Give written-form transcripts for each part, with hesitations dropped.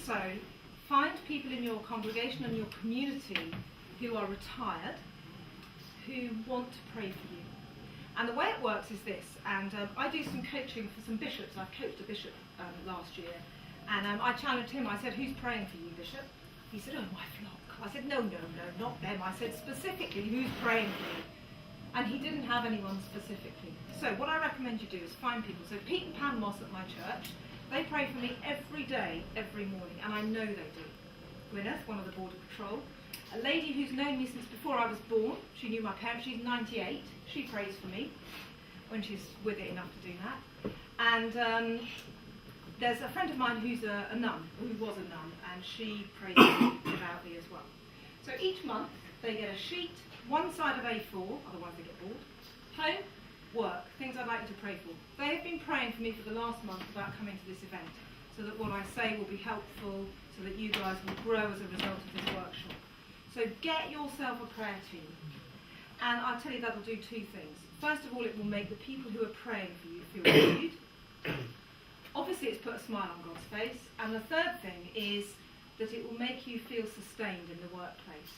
also find people in your congregation and your community who are retired, who want to pray for you. And the way it works is this, and I do some coaching for some bishops. I coached a bishop last year, and I challenged him. I said, who's praying for you, Bishop? He said, oh, my flock. I said, no, not them. I said, specifically, who's praying for you? And he didn't have anyone specifically. So what I recommend you do is find people. So Pete and Pam Moss at my church, they pray for me every day, every morning, and I know they do. Gwyneth, one of the Border Patrol, a lady who's known me since before I was born. She knew my parents. She's 98. She prays for me when she's with it enough to do that. And there's a friend of mine who's a nun, who was a nun, and she prays for me devoutly as well. So each month they get a sheet, one side of A4, otherwise they get bored. Home, work, things I'd like you to pray for. They have been praying for me for the last month about coming to this event, so that what I say will be helpful, so that you guys will grow as a result of this workshop. So get yourself a prayer team. And I'll tell you that'll do two things. First of all, it will make the people who are praying for you feel valued. Obviously, it's put a smile on God's face. And the third thing is that it will make you feel sustained in the workplace.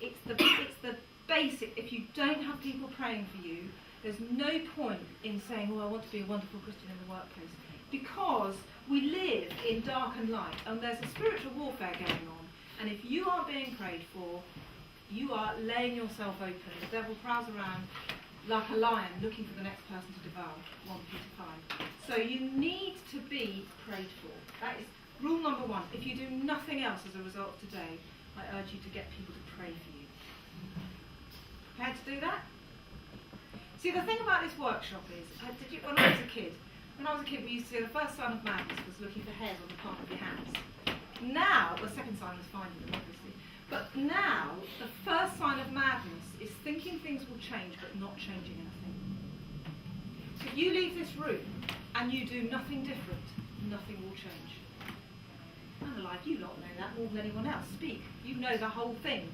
It's the basic. If you don't have people praying for you, there's no point in saying, oh, I want to be a wonderful Christian in the workplace. Because we live in dark and light, and there's a spiritual warfare going on. And if you aren't being prayed for, you are laying yourself open. The devil prowls around like a lion looking for the next person to devour, 1 Peter 5. So you need to be prayed for. That is rule number one. If you do nothing else as a result of today, I urge you to get people to pray for you. Prepared to do that? See, the thing about this workshop is, when I was a kid, we used to say the first sign of madness was looking for hairs on the palm of your hands. Now, the second sign was finding them, obviously. But now, the first sign of madness is thinking things will change, but not changing anything. So if you leave this room and you do nothing different, nothing will change. And alive, you lot know that more than anyone else. Speak. You know the whole thing.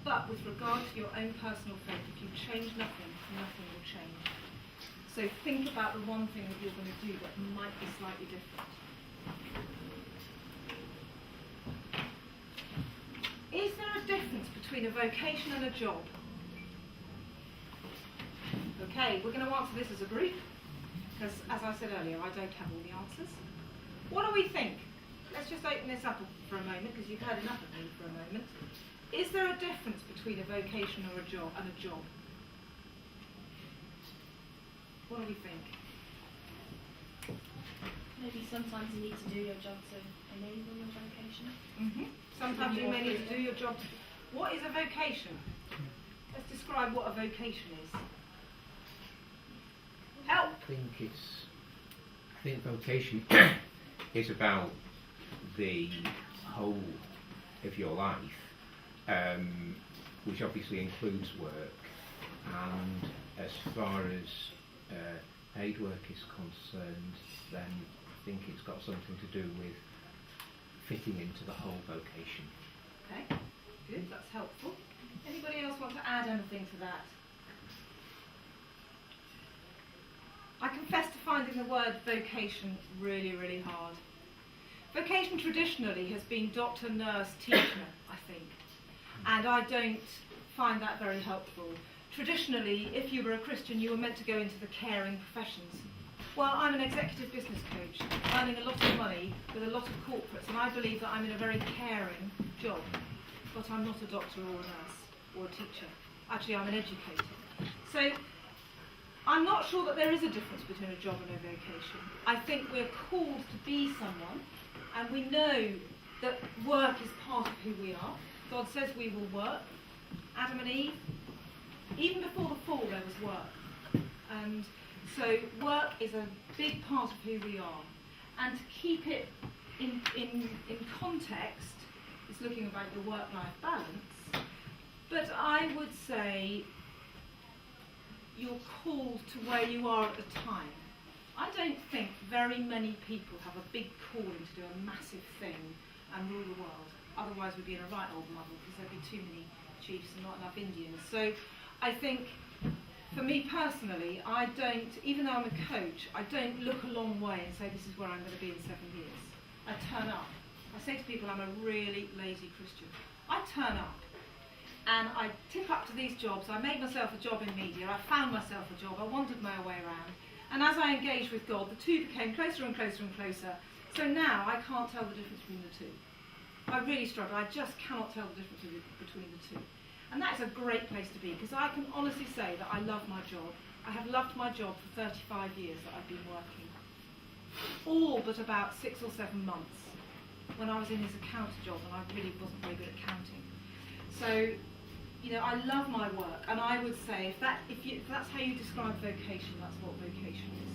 But with regard to your own personal faith, if you change nothing, nothing will change. So think about the one thing that you're going to do that might be slightly different. Is there a difference between a vocation and a job? Okay, we're going to answer this as a group, because as I said earlier, I don't have all the answers. What do we think? Let's just open this up for a moment, because you've heard enough of me for a moment. Is there a difference between a vocation or a job and a job? What do we think? Maybe sometimes you need to do your job to enable your vocation. Sometimes you may need to do your job. What is a vocation? Let's describe what a vocation is. Help! I think vocation is about the whole of your life, which obviously includes work. And as far as paid work is concerned, then I think it's got something to do with fitting into the whole vocation. Okay, good, that's helpful. Anybody else want to add anything to that? I confess to finding the word vocation really, really hard. Vocation traditionally has been doctor, nurse, teacher, I think. And I don't find that very helpful. Traditionally, if you were a Christian, you were meant to go into the caring professions. Well, I'm an executive business coach, earning a lot of money with a lot of corporates, and I believe that I'm in a very caring job. But I'm not a doctor or a nurse or a teacher. Actually, I'm an educator. So I'm not sure that there is a difference between a job and a vocation. I think we're called to be someone, and we know that work is part of who we are. God says we will work. Adam and Eve, even before the fall, there was work. And so work is a big part of who we are. And to keep it in context, it's looking about the work-life balance. But I would say you're called to where you are at the time. I don't think very many people have a big calling to do a massive thing and rule the world. Otherwise we'd be in a right old muddle, because there'd be too many chiefs and not enough Indians. So I think, for me personally, I don't, even though I'm a coach, I don't look a long way and say this is where I'm going to be in 7 years. I turn up. I I say to people I'm a really lazy Christian. I turn up and I tip up to these jobs. I made myself a job in media. I found myself a job. I wandered my way around. And as I engaged with God, the two became closer and closer and closer. So now I can't tell the difference between the two. I really struggle. I just cannot tell the difference between the two. And that's a great place to be, because I can honestly say that I love my job. I have loved my job for 35 years that I've been working. All but about 6 or 7 months when I was in this accounts job and I really wasn't very good at counting. So, you know, I love my work, and I would say if that's how you describe vocation, that's what vocation is.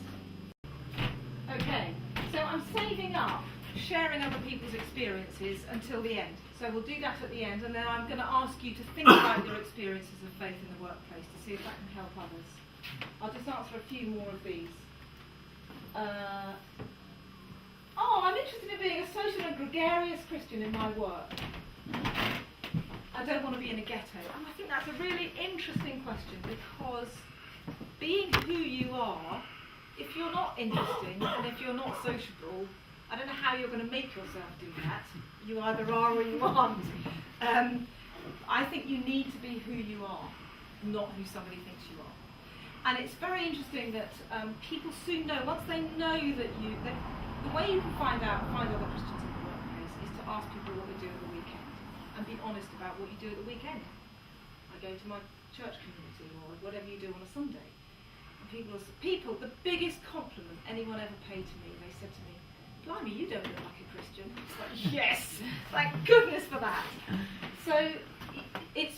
Okay, so I'm saving up sharing other people's experiences until the end. So we'll do that at the end, and then I'm going to ask you to think about your experiences of faith in the workplace to see if that can help others. I'll just answer a few more of these. I'm interested in being a social and gregarious Christian in my work. I don't want to be in a ghetto. And I think that's a really interesting question, because being who you are, if you're not interesting and if you're not sociable, I don't know how you're going to make yourself do that. You either are or you aren't. I think you need to be who you are, not who somebody thinks you are. And it's very interesting that people soon know, once they know that the way you can find other Christians in the workplace is to ask people what they do at the weekend and be honest about what you do at the weekend. I go to my church community or whatever you do on a Sunday. And people, the biggest compliment anyone ever paid to me, they said to me, "Blimey, you don't look like a Christian." It's like, yes, thank goodness for that. So it's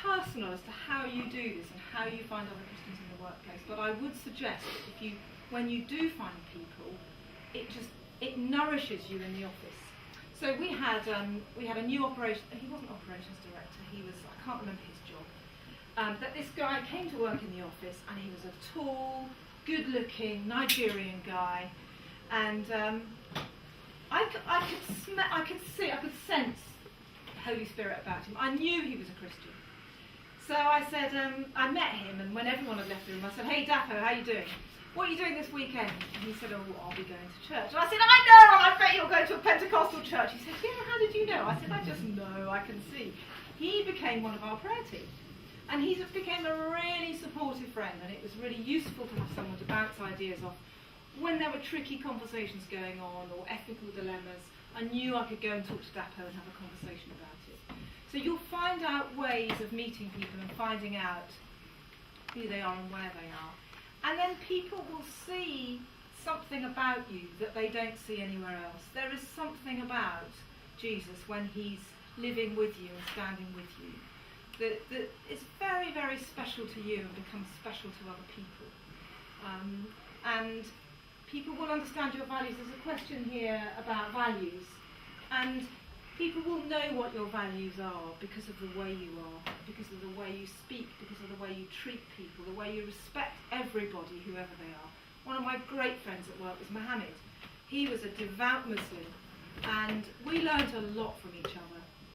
personal as to how you do this and how you find other Christians in the workplace. But I would suggest that when you do find people, it nourishes you in the office. So we had a new he wasn't operations director, I can't remember his job. But this guy came to work in the office, and he was a tall, good-looking Nigerian guy. And I could sense the Holy Spirit about him. I knew he was a Christian. So I said, I met him, and when everyone had left the room, I said, "Hey, Daphne, how are you doing? What are you doing this weekend?" And he said, "Oh, I'll be going to church." And I said, "I know, and I bet you'll go to a Pentecostal church." He said, "Yeah, how did you know?" I said, "I just know, I can see." He became one of our prayer team. And he just became a really supportive friend, and it was really useful to have someone to bounce ideas off. When there were tricky conversations going on or ethical dilemmas, I knew I could go and talk to Dapo and have a conversation about it. So you'll find out ways of meeting people and finding out who they are and where they are. And then people will see something about you that they don't see anywhere else. There is something about Jesus when he's living with you and standing with you that is very, very special to you and becomes special to other people. And people will understand your values. There's a question here about values. And people will know what your values are because of the way you are, because of the way you speak, because of the way you treat people, the way you respect everybody, whoever they are. One of my great friends at work was Mohammed. He was a devout Muslim, and we learned a lot from each other.